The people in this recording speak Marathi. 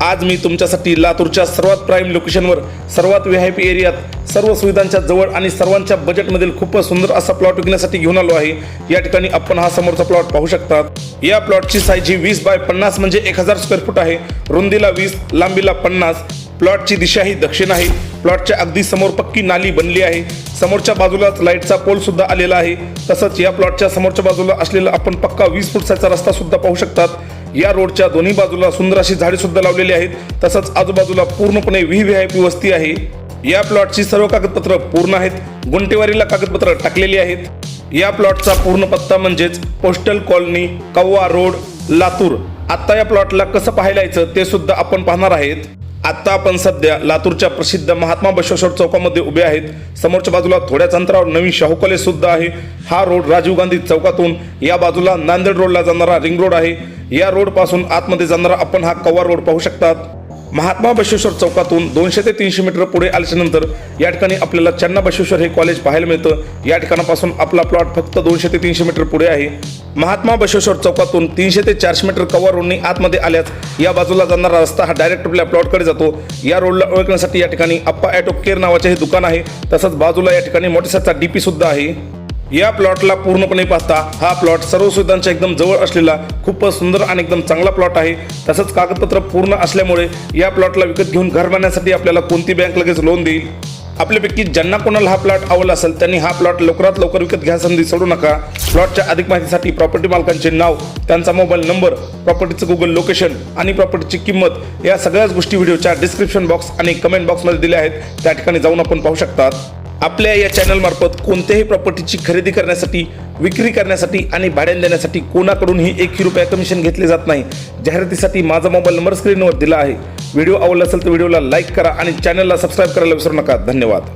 आज मी तुमच्यासाठी लातूरच्या सर्वात प्राईम लोकेशनवर सर्वात व्हीआयपी एरियात सर्व सुविधांच्या जवळ आणि सर्वांच्या बजेटमधील खूपच सुंदर असा प्लॉट विकण्यासाठी घेऊन आलो आहे। या ठिकाणी आपण हा समोरचा प्लॉट पाहू शकतात। या प्लॉटची साईज ही 20 बाय 50 म्हणजे 1000 स्क्वेअर फूट आहे। रुंदीला 20, लांबीला 50। प्लॉटची दिशा ही दक्षिण आहे। प्लॉटच्या अगदी समोर पक्की नाली बनली आहे। समोरच्या बाजूलाच लाईटचा पोल सुद्धा आलेला आहे। तसंच या प्लॉटच्या समोरच्या बाजूला असलेला आपण पक्का 20 फूटचा रस्ता सुद्धा पाहू शकतात। या रोडच्या दोन्ही बाजूला सुंदर अशी झाडे सुद्धा लावलेली आहेत। तसंच आजूबाजूला पूर्णपणे व्हीआयपी वस्ती आहे। या प्लॉटची सर्व कागदपत्र पूर्ण आहेत। गुंटेवारीला कागदपत्र टाकलेली आहेत। या प्लॉटचा पूर्ण पत्ता म्हणजेच पोस्टल कॉलनी, कव्वा रोड, लातूर। आता या प्लॉटला कसं पाहायला यायचं ते सुद्धा आपण पाहणार आहेत। आता आपण सध्या लातूरच्या प्रसिद्ध महात्मा बसवेश्वर चौकामध्ये उभे आहेत। समोरच्या बाजूला थोड्याच अंतरावर नवीन शाहू कॉलेज सुद्धा आहे। हा रोड राजीव गांधी चौकातून या बाजूला नांदेड रोडला जाणारा रिंग रोड आहे। या रोड पासून आतमध्ये जाणारा आपण हा कव्वा रोड पाहू शकतात। महात्मा बसवेश्वर चौकातून 200 ते 300 मीटर पुढे आल्यानंतर या ठिकाणी आपल्याला चन्ना बसवेश्वर हे कॉलेज पाहायला मिळतं। या ठिकाणापासून आपला प्लॉट फक्त 200 ते 300 मीटर पुढे आहे। महात्मा बसवेश्वर चौकातून 300 ते 400 मीटर कव्वा रोडने आतमध्ये आल्यास या बाजूला जाणारा रस्ता हा डायरेक्ट आपल्या प्लॉटकडे जातो। या रोडला ओळखण्यासाठी या ठिकाणी अप्पा ऑटो केअर नावाचे हे दुकान आहे। तसंच बाजूला या ठिकाणी मोटरसायकलचा डीपी सुद्धा आहे। या प्लॉटला पूर्णपणे पाहता हा प्लॉट सर्व सुविधांच्या एकदम जवळ असलेला खूपच सुंदर आणि एकदम चांगला प्लॉट आहे। तसंच कागदपत्र पूर्ण असल्यामुळे या प्लॉटला विकत घेऊन घर बांधण्यासाठी आपल्याला कोणती बँक लगेच लोन देईल। आपल्यापैकी ज्यांना कोणाला हा प्लॉट आवडला असेल त्यांनी हा प्लॉट लवकरात लवकर विकत घ्या संधी सोडू नका। प्लॉटच्या अधिक माहितीसाठी प्रॉपर्टी मालकांचे नाव, त्यांचा मोबाईल नंबर, प्रॉपर्टीचं गुगल लोकेशन आणि प्रॉपर्टीची किंमत या सगळ्याच गोष्टी व्हिडिओच्या डिस्क्रिप्शन बॉक्स आणि कमेंट बॉक्समध्ये दिल्या आहेत। त्या ठिकाणी जाऊन आपण पाहू शकतात। आपल्या या चॅनल मार्फत कोणत्याही प्रॉपर्टीची खरेदी करण्यासाठी, विक्री करण्यासाठी आणि भाड्याने देण्यासाठी कोणाकडूनही 1 रुपया कमिशन घेतले जात नाही। जाहिरातीसाठी माझा मोबाईल नंबर स्क्रीनवर दिला आहे। व्हिडिओ आवडला असेल तर व्हिडिओला लाईक करा आणि चॅनलला सबस्क्राईब करायला विसरू नका। धन्यवाद।